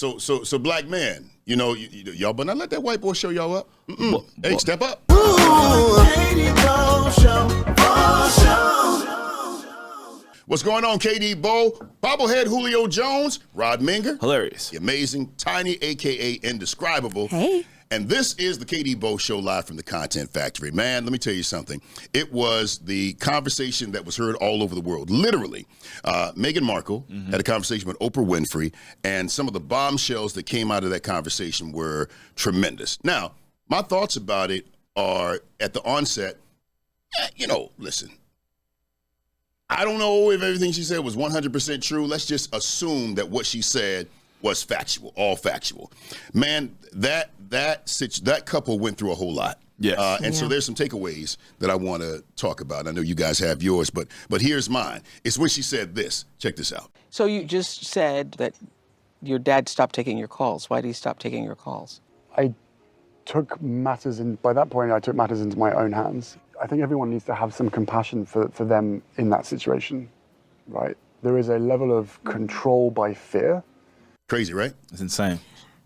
So black men, y'all better not let that white boy show y'all up. Hey, step up. What's going on, KD Bo? Bobblehead Julio Jones, Rod Minger. Hilarious. The amazing Tiny, a.k.a. Indescribable. Hey. And this is the KD Bo Show live from the Content Factory. Man, let me tell you something. It was the conversation that was heard all over the world. Literally, Meghan Markle had a conversation with Oprah Winfrey, and some of the bombshells that came out of that conversation were tremendous. Now, my thoughts about it are, at the onset, listen, I don't know if everything she said was 100% true. Let's just assume that what she said was factual, all factual. Man, that couple went through a whole lot. Yes. So there's some takeaways that I want to talk about. I know you guys have yours, but here's mine. It's when she said this. Check this out. So you just said that your dad stopped taking your calls. Why did he stop taking your calls? I took matters into my own hands. I think everyone needs to have some compassion for them in that situation, right? There is a level of control by fear. Crazy, right? It's insane.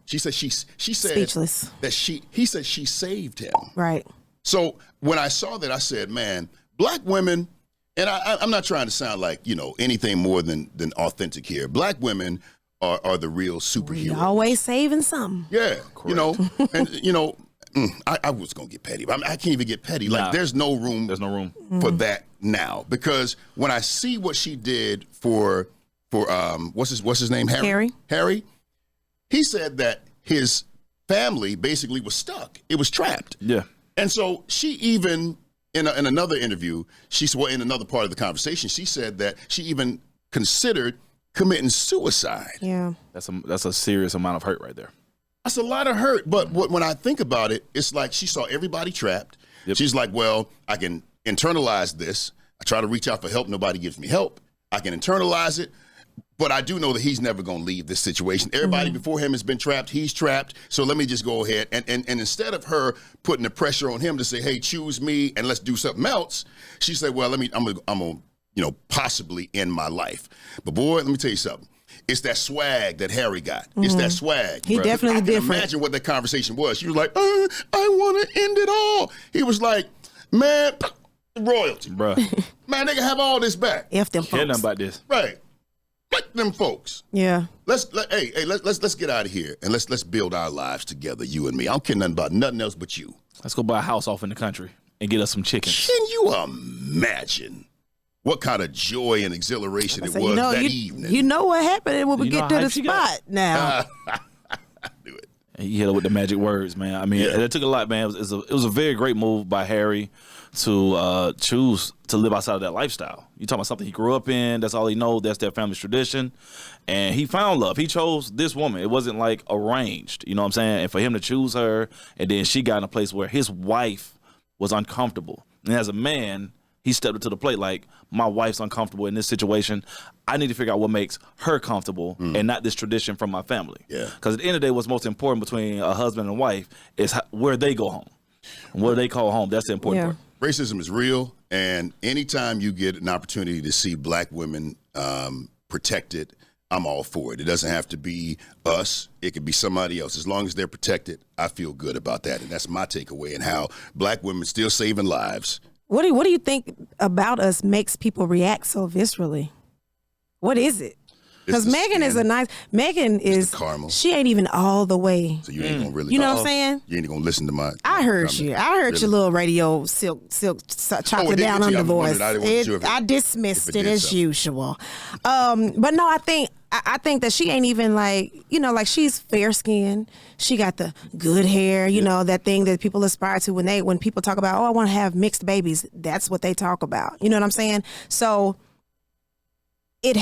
She said she said Speechless. that he said she saved him. Right. So when I saw that, I said, man, black women, and I'm not trying to sound like, anything more than authentic here. Black women are the real superheroes. You're always saving something. Yeah. I was going to get petty, but I can't even get petty. Like, there's no room for that now. Because when I see what she did for what's his name? Harry. He said that his family basically was stuck. It was trapped. Yeah. And so she even, in another interview, in another part of the conversation, she said that she even considered committing suicide. Yeah. That's a serious amount of hurt right there. That's a lot of hurt. But when I think about it, it's like she saw everybody trapped. Yep. She's like, well, I can internalize this. I try to reach out for help. Nobody gives me help. I can internalize it. But I do know that he's never going to leave this situation. Everybody before him has been trapped. He's trapped. So let me just go ahead. And instead of her putting the pressure on him to say, hey, choose me and let's do something else, she said, well, I'm going to possibly end my life. But boy, let me tell you something. It's that swag that Harry got. It's that swag. He definitely different. Imagine what that conversation was. She was like, I want to end it all. He was like, man, royalty. Bruh. Man, they can have all this back. F them folks. Care nothing about this. Right. Like them folks. Yeah. Let's get out of here and let's build our lives together, you and me. I don't care nothing about nothing else but you. Let's go buy a house off in the country and get us some chickens. Can you imagine what kind of joy and exhilaration it was that evening? You know what happened when we get to the spot now. Do it. And he hit her with the magic words, man. I mean, it took a lot, man. It was a very great move by Harry to choose to live outside of that lifestyle. You talking about something he grew up in, that's all he knows, that's their family's tradition. And he found love. He chose this woman. It wasn't like arranged, you know what I'm saying? And for him to choose her, and then she got in a place where his wife was uncomfortable. And as a man, he stepped up to the plate like, my wife's uncomfortable in this situation. I need to figure out what makes her comfortable and not this tradition from my family. Yeah. Because at the end of the day, what's most important between a husband and wife is where they go home. And what they call home, that's the important part. Racism is real, and anytime you get an opportunity to see black women protected, I'm all for it. It doesn't have to be us. It could be somebody else. As long as they're protected, I feel good about that. And that's my takeaway, and how black women still saving lives. What do you think about us makes people react so viscerally? What is it? Because Meghan is caramel. She ain't even all the way. So you ain't gonna really. You know what I'm saying? You ain't gonna listen to my. I heard you. I heard your little radio silk chocolate down under voice. I dismissed it as usual. But no, I think that she ain't even like she's fair skinned. She got the good hair. You know, that thing that people aspire to when people talk about, I want to have mixed babies. That's what they talk about. You know what I'm saying? So it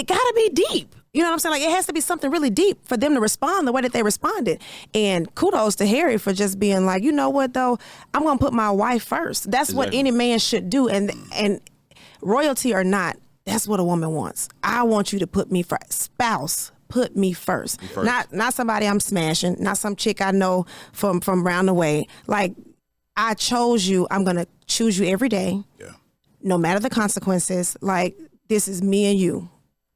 gotta be deep. You know what I'm saying? Like, it has to be something really deep for them to respond the way that they responded. And kudos to Harry for just being like, you know what though? I'm gonna put my wife first. That's what any man should do. And royalty or not, that's what a woman wants. I want you to put me first. Spouse, put me first. Not somebody I'm smashing, not some chick I know from round the way. Like, I chose you. I'm gonna choose you every day. Yeah. No matter the consequences. Like, this is me and you.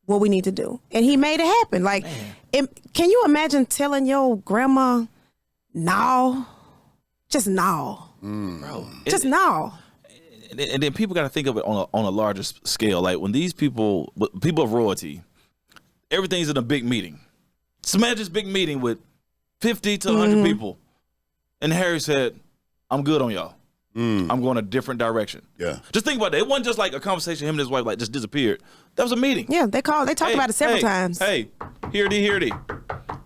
what we need to do. And he made it happen. Like, can you imagine telling your grandma, no? Just no. Bro. Just no. And then people got to think of it on a larger scale. Like when these people of royalty, everything's in a big meeting. Just imagine this big meeting with 50 to 100 people. And Harry said, I'm good on y'all. I'm going a different direction. Yeah. Just think about that. It wasn't just like a conversation him and his wife like just disappeared. That was a meeting. Yeah, they talked about it several times. Hey, hear thee.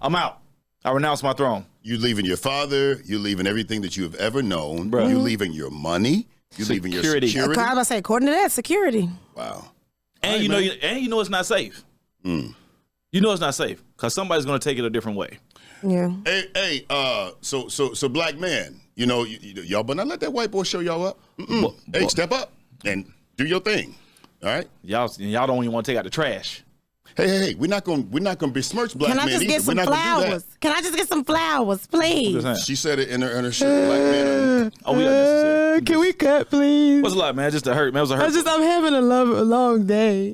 I'm out. I renounce my throne. You leaving your father. You leaving everything that you have ever known. Bruh. You leaving your money. You leaving your security. I was about to say, according to that, security. Wow. And you know it's not safe. You know it's not safe because somebody's going to take it a different way. Yeah. Hey, so black man, y'all better not let that white boy show y'all up. Hey, step up and do your thing. All right? Y'all don't even want to take out the trash. Hey, we're not gonna besmirch black Can I men just either. get some We're not gonna do flowers? Can I just get some flowers, please? Just saying. She said it in her shirt. Black men. Oh, we unnecessary. Can we cut, please? What's a lot, man? Just a hurt, man. It was a hurt. I'm having a long day.